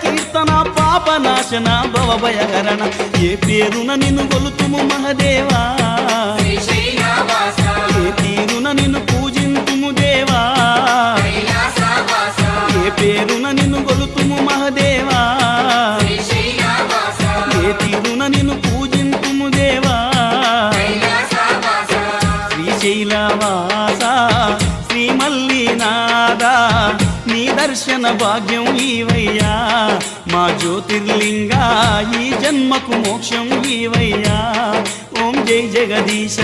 కీర్తన పాపనాశన భవభయహరణ ఏ పేరున నిన్ను గొలుతుము మహదేవా ఏ తీరున నిన్ను పూజింతుము దేవా ఏ పేరున నిన్ను గొలుతుము మహదేవా ఏ తీరున నిన్ను పూజింతుము దేవా శ్రీశైలవాస శ్రీ మల్లినాథ నీ దర్శన భాగ్యం ఈవయ్యా మా జ్యోతిర్లింగా ఈ జన్మకు మోక్షం ఈవయ్యా ఓం జై జగదీశ